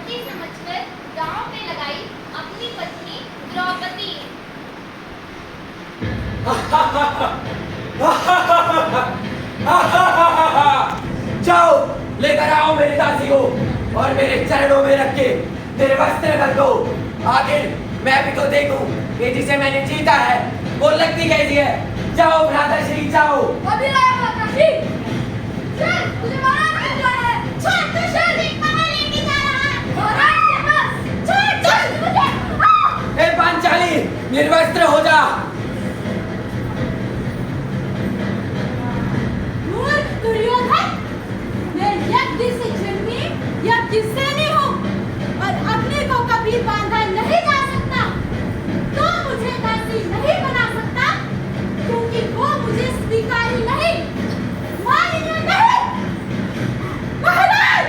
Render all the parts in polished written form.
शांति समझकर गांव में लगाई अपनी पत्नी द्रौपदी। जाओ लेकर आओ मेरी दासी को और मेरे चरणों में रख के मेरे वस्त्र कर दो। आखिर मैं भी तो देखूं कि जिसे मैंने जीता है वो लगती कैसी है। जाओ भ्राताश्री जाओ। अभी आया भ्राताश्री। चल तुझे मारा नहीं जा है। छोड़ तू शर्ट एक कहां लेके जा रहा है। महाराज के पास। छोड़ मुझे। ए पांचाली निर्वस्त्र हो जा। मूर्ख दुर्योधन, मैं यज्ञ से जन्मी यज्ञ से नहीं हूँ और अग्नि को कभी बांधा नहीं जा सकता। तो मुझे दासी नहीं बना सकता क्योंकि वो मुझे स्वीकारी नहीं, मान्य नहीं। महाराज,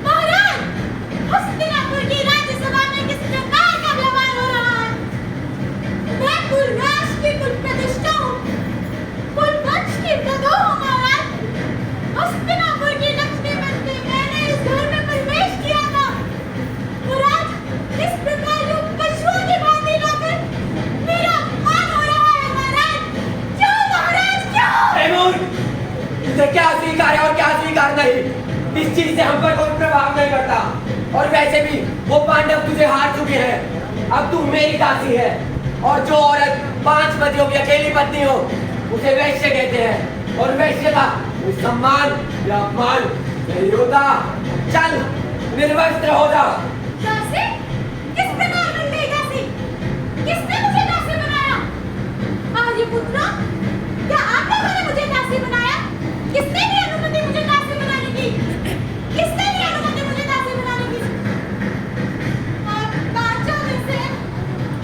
महाराज, हस्तिनापुर की राज्यसभा में किस प्रकार का व्यवहार हो रहा है। मैं कुल राष्ट्र की कुल प्रतिष्ठा हूँ, कुल वंश की प्रभु हूँ। महाराज, हस्तिनापुर की लक्ष्मी बनकर मैंने इस घर में प्रवेश किया था और आज इस प्रकार लोग पशुओं की भांति लाकर मेरा अपमान हो रहा है। महाराज क्यों, महाराज क्यों? तुझे क्या स्वीकार है और क्या स्वीकार नहीं, इस चीज से हम पर कोई प्रभाव नहीं पड़ता। और वैसे भी वो पांडव तुझे हार चुके हैं। अब तू मेरी दासी है और जो औरत 5 पतियों की अकेली पत्नी हो उसे वैश्य कहते हैं और वैश्य का सम्मान या अपमान नहीं होता। चल निर्वस्त्र हो जा। दासी? किस प्रकार बन गई दासी? किसने मुझे दासी बनाया? आर्यपुत्रा, क्या आप लोगों ने मुझे दासी बनाया? किसने दी अनुमति मुझे दासी बनाने की? किसने दी अनुमति मुझे दासी बनाने की? आप पांचों में से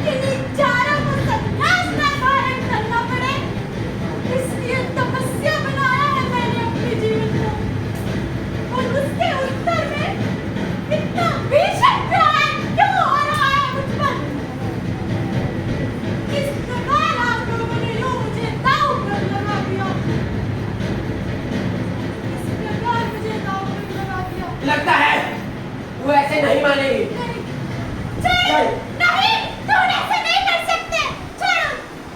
किन्हीं चारों को संन्यास का धारण करना पड़े, इसलिए तपस्या बनाया है मैंने अपने जीवन को। और उसके उत्तर में इतना भीषण प्रहार क्यों हो रहा है मुझ पर? किस प्रकार आप लोगों ने यूं मुझे दांव पर लगा दिया? किस प्रकार मुझे दांव पर लगा दिया? लगता है तू ऐसे नहीं मानेगी। चल, नहीं, तुम ऐसे नहीं कर सकते। छोड़ो,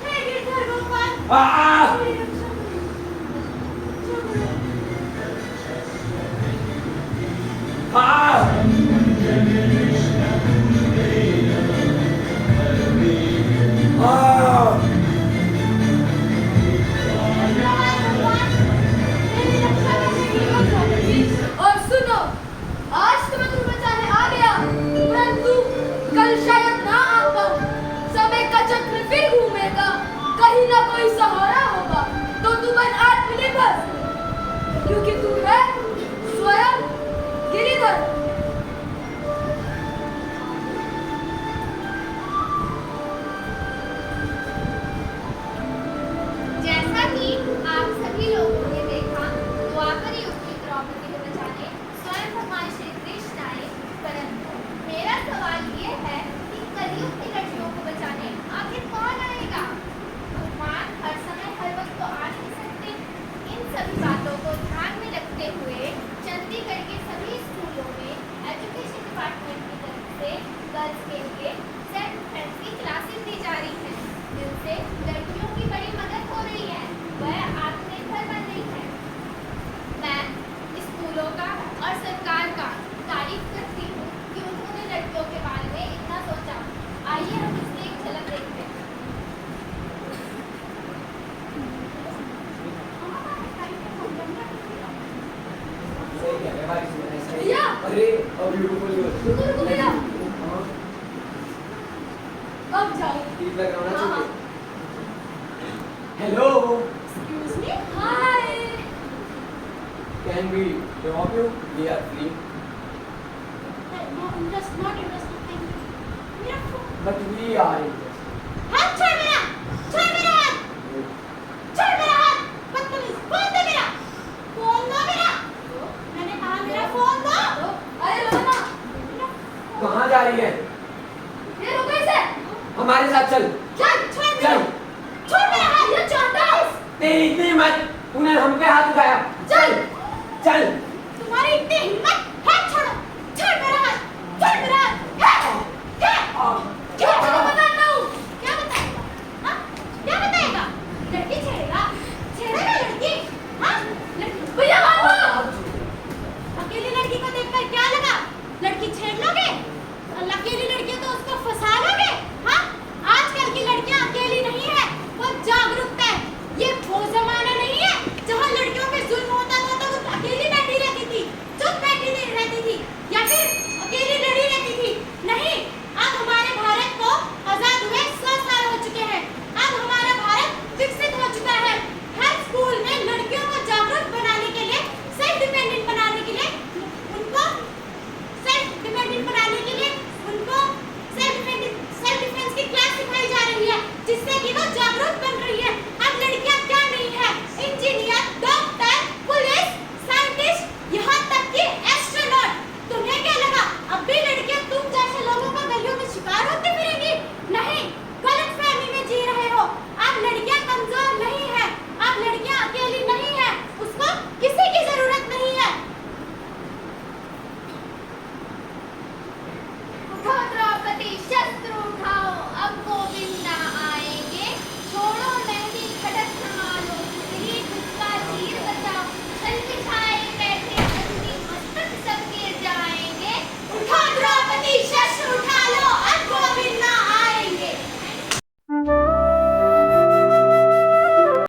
हे गिरधर गोपाल, मेरी रक्षा करो। हाँ और सुनो, आज तो मैं तुम्हें बचाने आ गया, परंतु कल शायद ना आ पाऊं। समय का चक्र फिर घूमेगा, कहीं ना कोई सहारा होगा, तो तू बन आत्मनिर्भर, क्योंकि तू है स्वयं गिरिधर। जैसा कि आप सभी लोगों ने देखा, द्वापर युग में द्रौपदी को बचाने स्वयं भगवान श्री कृष्ण आए। परंतु मेरा सवाल ये है कि कलयुग की लड़कियों को बचाने आखिर कौन आएगा? भगवान हर समय हर वक्त तो आ नहीं सकते। इन सभी बातों को ध्यान में रखते हुए चंडीगढ़ के सभी स्कूलों में एजुकेशन डिपार्टमेंट की तरफ से गर्ल्स के लिए सेल्फ डिफेंस की क्लासेस दी जा रही हैं, जिनसे लड़कियों की बड़ी मदद हो रही है, वह आत्मनिर्भर बन रही है। मैं स्कूलों का और सरकार का तारीफ करती हूँ कि उन्होंने लड़कियों के बारे में इतना सोचा। आइए हम इसकी एक झलक देखते हैं। सही कह रहे भाई, सुन रहे सही। भैया! अरे ब्यूटीफुल रुको भैया, अब जाओ। ठीक लग रहा होना हाँ। चाहिए। Hello, Excuse me? Hi. Can we drop you? We are free No, not interested. Thank you. मेरा फोन। But we are interested. हाथ छोड़ मेरा! छोड़ मेरा हाथ! छोड़ मेरा हाथ! बदतमीज! फोन दे मेरा! फोन दो मेरा! मैंने कहा मेरा फोन दो! अरे रुको ना! कहाँ जा रही है? ये रुको इसे! हमारे साथ चल। चल, छोड़ मेरा! चल। छोड़ मेरा हाथ! ये चौंतालीस! तेरी इतनी हिम्मत, तूने हम पे हाथ उठाया। चल! चल। तुम्हारी इतनी हिम्मत